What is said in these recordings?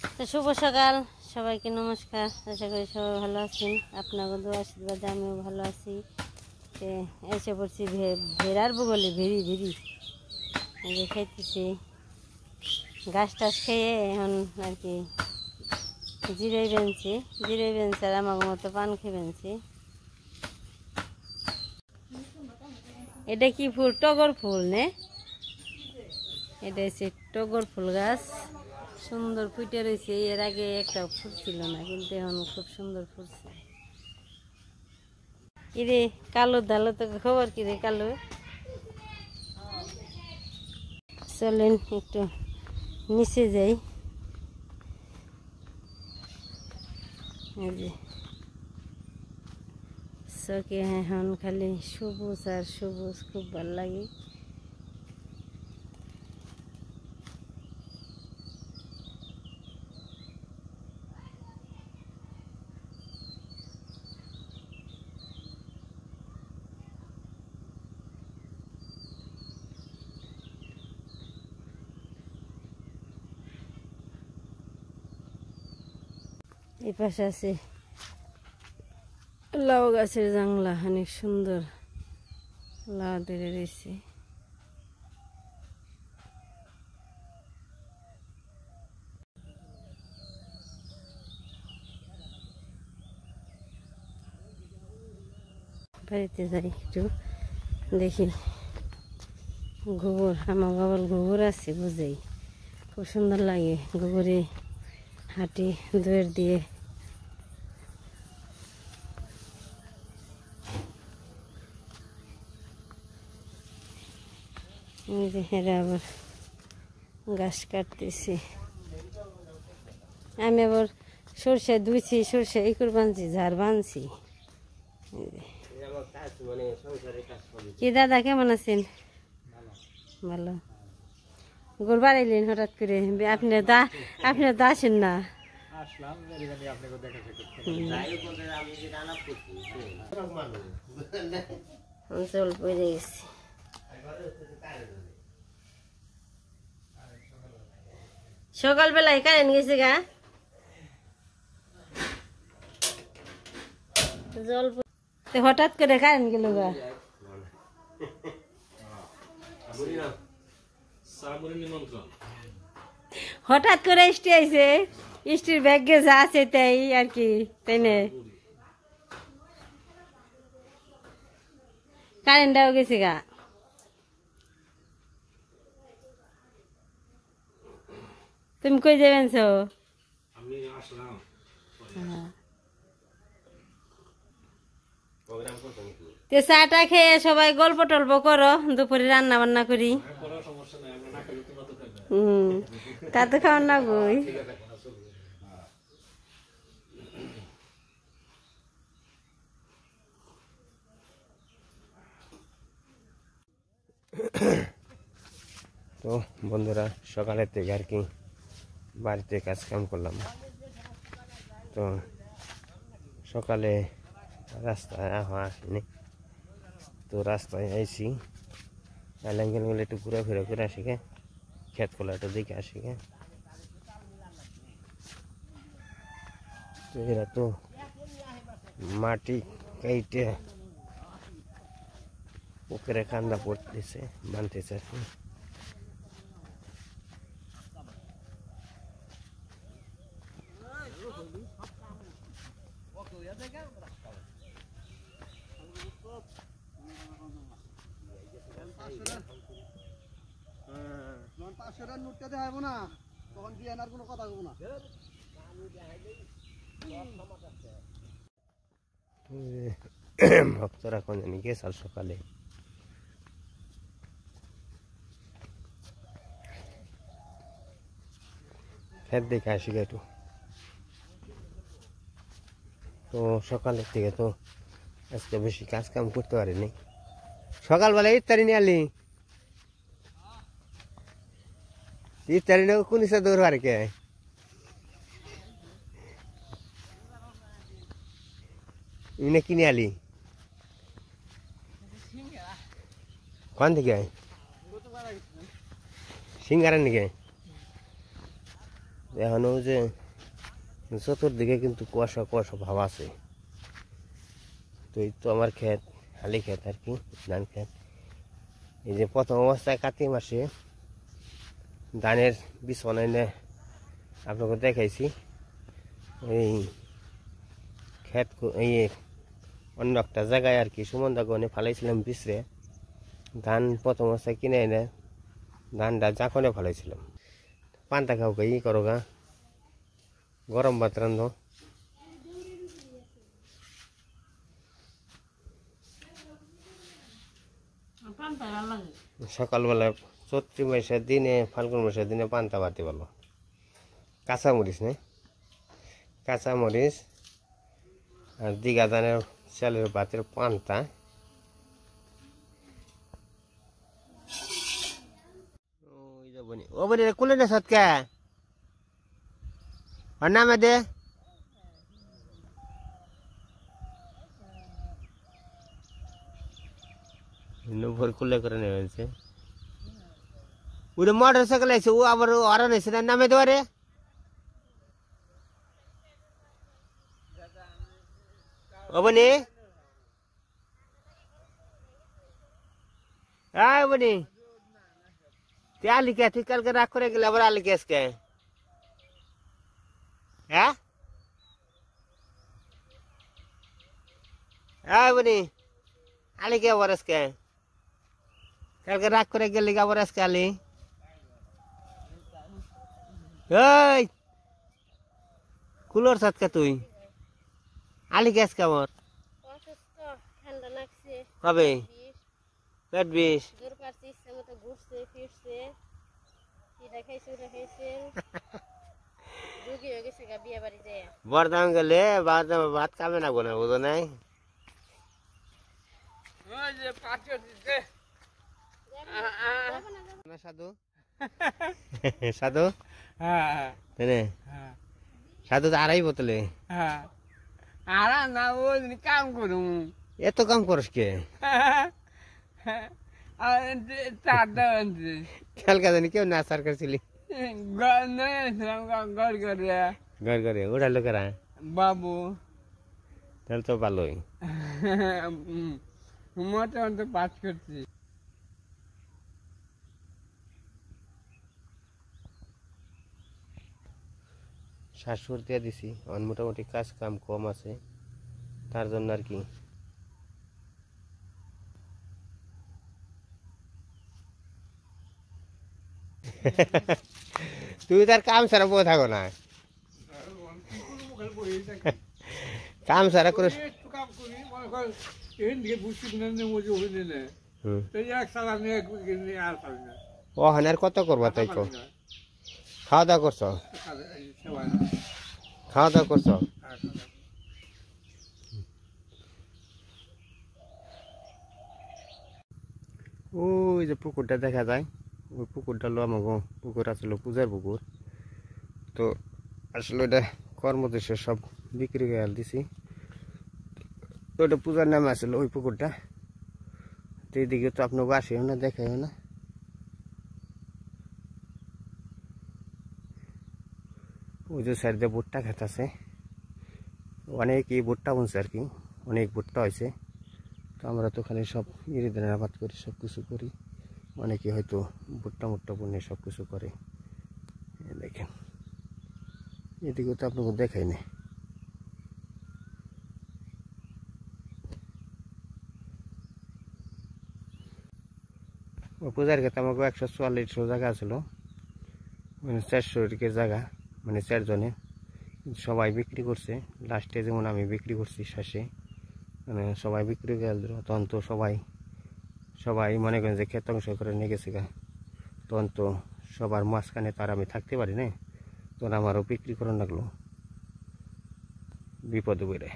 তো শুভ সকাল সবাইকে নমস্কার। আশা করি সবাই ভালো আছেন। আপনাদের দোয়া আশীর্বাদে আমিও ভালো আছি। এসে পড়ছি ভেড়ার বগলে ভেরি ভেরি খাইতেছি গাছ টাছ খেয়ে এখন আর কি জিরাই বেনছি আর আমার মতো পান খেয়ে বেনছি। এটা কি ফুল? টগর ফুল নে? এটা হচ্ছে টগর ফুল গাছ, সুন্দর ফুটে রয়েছে। এর আগে একটা ফুল ছিল না, কিন্তু এখন খুব সুন্দর ফুটছে। কিরে কালো ধালো, তো খবর কিরে কালো? চলেন একটু নিচে যাই। চোখে এখন খালি সবুজ আর সবুজ, খুব ভালো লাগে। এই পাশে আছে লাউ গাছের জাংলা, অনেক সুন্দর লাউ ধরে রয়েছে। বাড়িতে যাই একটু দেখি গোবর, আমার বাবার গোবর আছে বুঝেই, খুব সুন্দর লাগে। গোবরে হাঁটি দইয়ের দিয়ে। এরা আবার গাছ কাটতেছি। আমি আবার সরষে ধুইছি, সরষে এই করে বানছি, ঝাড় বানছি। কি দাদা কেমন আছেন? ভালো। গোল বাড়াইলেন হঠাৎ করে? আপনি তো আসেন না। জল পড়ে গেছি। সকালবেলায় কারেন্ট গেছে গা, জল হঠাৎ করে কারেন্ট গেল গা। হঠাৎ করে স্টি আইছে, স্টির ব্যাগে যা আছে তাই আর কি, তাই না? কারেন্টটাও গেছে গা। তুমি কই যাবেন? চাটা খেয়ে সবাই গল্প টল্প করো, দুপুরে রান্না বান্না করি। তা তো খাওয়ার না বই। তো বন্ধুরা, সকালের থেকে আর কি বাড়িতে কাজ কাম করলাম। তো সকালে রাস্তায় আসিনি, তো রাস্তায় আইসি আইলাঙ্গেলগুলো একটু ঘুরাফেরা করে আসি গে, ক্ষেত খোলাটা দেখে আসি গে। তো এরা তো মাটি কেটে পুকুরে কান্দা পড়তেছে, বানতেছে আর কি। ভক্তরা কোন জানি গেছে সকালে। ফের দেখে আসি একটু। তো সকালের থেকে তো আজকে বেশি কাজ কাম করতে পারিনি। সকালবেলা ইফতারি নিয়ে আলি, ইফতারি নিয়ে কোন ইচ্ছা দৌড় আর কে ইনে কিনে আলি কোন থেকে সিঙ্গারা নাকি? এখনো যে চতুর্দিকে কিন্তু কুয়াশা কুয়াশা ভাব আছে। তো এই তো আমার ক্ষেত, হালি ক্ষেত আর কি, ধান ক্ষেত। এই যে প্রথম অবস্থায় কার্তিক মাসে ধানের বীজ বানাইলে আপনাকে দেখাইছি। এই ক্ষেত এই অন্য একটা জায়গায় আর কি সুমন্দা গনে ফালাইছিলাম বিছরে ধান। প্রথম অবস্থায় কিনে এনে ধানটা জাকনে ফালাইছিলাম। পান্তা খাও ই করো গা, গরম ভাত রান্ধো। সকালবেলা চৈত্র মাসের দিনে, ফাল্গুন মাসের দিনে পান্তা ভাতে ভালো। কাঁচামরিচ নেই, কাঁচামরিচ আর দিঘা ধানের চালের ভাতের পান্তা। ও বনি কুলে না সৎকা আর নামে দে। ভোর কুলে করে নেওয়া হয়েছে। ওটা মোটর সাইকেল আছে, ও আবার হরান আছে না, নামে দেওয়ারে। ও বনি আয় বনি, তুই আলি কে? তুই কালকে রাগ করে গেলে আবার আলি কে আজকে? হ্যাঁ আয় বনি, আলি কে আবার আজকে? কালকে রাগ করে গেলি আবার আজকে আলি? এই কুলোর সাথে তুই আলি কে আজকে আমার? ঠান্ডা লাগছে, কবে পেট বিষ? জোর পারছে, ইচ্ছা মতো ঘুরছে ফিরছে, এটা খাইছে ওটা খাইছে, রুগী হয়ে গেছে গা বিয়ে বাড়ি যায়। বরদাম গেলে ভাত খাবে না বোনা, বুঝো নাই? সাধু সাধু সাধু তো আড়াই বোতলে। আর না ও কাম করুম, এত কাম করস কে? কালকা জানি কেউ নাচার করছিলি ঘর করে ঘর ঘরে ওটা লোকেরা? বাবু তাহলে তো ভালোই। মোটামুটি পাস করছি। শ্বাসুর দিয়ে দিছি, মোটামুটি কাজ কাম কম আছে, তার জন্য আর কি। তুই তার কাম সারা বয়ে থাকো না, কাম সারা করে। ওখানে আর কত করবা তাই তো? খাওয়া দাওয়া করছো? খাওয়া দাওয়া করছো? ওই যে পুকুরটা দেখা যায়, ওই পুকুরটা হলো আমাকে পুকুর আসলে পূজার পুকুর। তো আসলে ওটা কর্মদেশে সব বিক্রি করে দিছি। তো ওটা পূজার নামে আসলে ওই পুকুরটা। তো এইদিকে তো আপনাকে আসেও না, দেখাও না। ওই যে সাইড দিয়ে ভুট্টা খেত আছে, অনেকই ভুট্টা বুনছে আর কি, অনেক ভুট্টা হয়েছে। তো আমরা তো ওখানে সব ইরিধানের আবাদ করি, সব কিছু করি। অনেকে হয়তো ভুট্টা মুট্টা বুনে সব কিছু করে। দেখেন এদিকে তো আপনাকে দেখাই না। পূজার ক্ষেত্রে আমাকে 144 জায়গা আছিল, মানে 400 জায়গা, মানে 4 জনে সবাই বিক্রি করছে। লাস্টে যেমন আমি বিক্রি করছি শেষে, মানে সবাই বিক্রি করে দিল। তখন তো সবাই মনে করেন যে ক্ষেত অংশ করে নিয়ে গেছে গা। তখন তো সবার মাঝখানে তার আমি থাকতে পারি না, তখন আমারও বিক্রি করার লাগলো বিপদে পড়ে।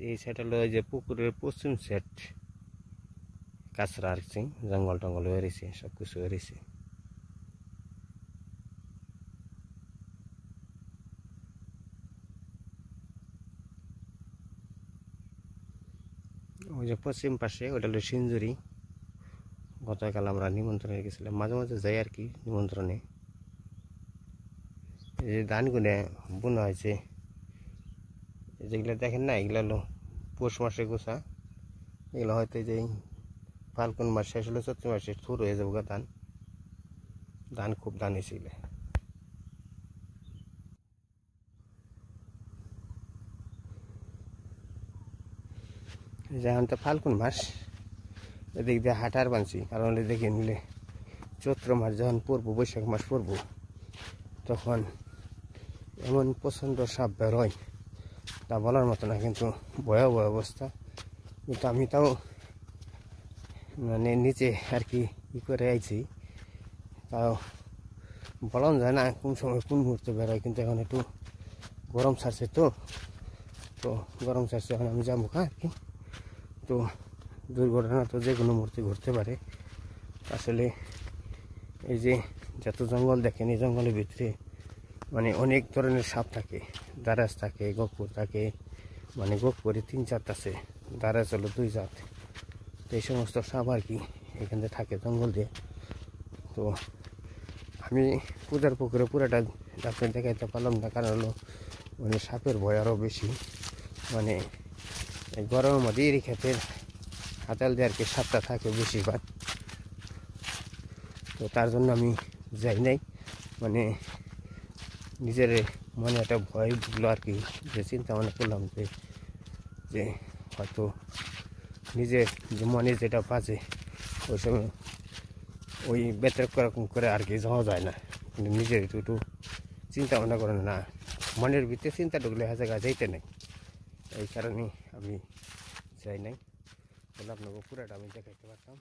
এই সাইড হলো এই যে পুকুরের পশ্চিম সাইড, কাঁচরা আর কি, জঙ্গল টঙ্গল হয়ে রয়েছে, সব কিছু হয়ে রয়েছে। ওই যে পশ্চিম পাশে ওটা হলো সিঞ্জুরি, গতকাল আমরা নিমন্ত্রণে গেছিলাম, মাঝে মাঝে যাই আর কি নিমন্ত্রণে। এই যে ধানগুলো বোনা হয়েছে, যেগুলো দেখেন না, এগুলো হলো পৌষ মাসে গোছা। এগুলো হয়তো এই যে ফাল্গুন মাস শেষ হলে চৈত্র মাসে থুর হয়ে যাবো ধান। ধান খুব ধান হয়েছিল। এখন তো ফাল্গুন মাস, এদিক দিয়ে হাঁটার বানছি, কারণ দেখে নিলে চৈত্র মাস যখন পড়বো, বৈশাখ মাস পড়বো, তখন এমন প্রচণ্ড সাপ বের হয় তা বলার মতো না, কিন্তু ভয়াবহ অবস্থা। কিন্তু আমি তাও মানে নিচে আর কি করে আইছি, তাও বলা যায় না কোন সময় কোন মুহূর্তে বের হয়। কিন্তু এখন একটু গরম ছাড়ছে, তো গরম ছাড়ছে, এখন আমি যাবো আর কি। তো দুর্ঘটনা তো যে কোনো মুহূর্তে ঘটতে পারে। আসলে এই যে যত জঙ্গল দেখেন, এই জঙ্গলের ভিতরে মানে অনেক ধরনের সাপ থাকে, দারাজ থাকে, গকপুর থাকে, মানে গকপুরে 3 জাত আছে, দারাজ হলো 2 জাত। তো এই সমস্ত সাপ আর কি এখানে থাকে জঙ্গল দিয়ে। তো আমি পূজার পুকুরে পুরাটা আপনি দেখাইতে পারলাম না, কারণ হলো মানে সাপের ভয় আরও বেশি। মানে এই গরমের মধ্যে এরি ক্ষেতের হাতাল দিয়ে আর কি সাপটা থাকে বেশিরভাগ। তো তার জন্য আমি যাই নাই, মানে নিজের মনে একটা ভয় ঢুকলো আর কি, যে চিন্তা ভাবনা করলাম যে হয়তো নিজের যে মনে যেটা বাজে ওই সময় ওই ব্যতিরেক করে আর কি যাওয়া যায় না। কিন্তু নিজের একটু চিন্তা ভাবনা করে না, মনের ভিতরে চিন্তা ঢুকলে হ্যাঁ জায়গা যাইতে নেই। এই কারণে আমি যাই নাই, বলে আপনাকে পুরাটা আমি দেখাইতে পারতাম।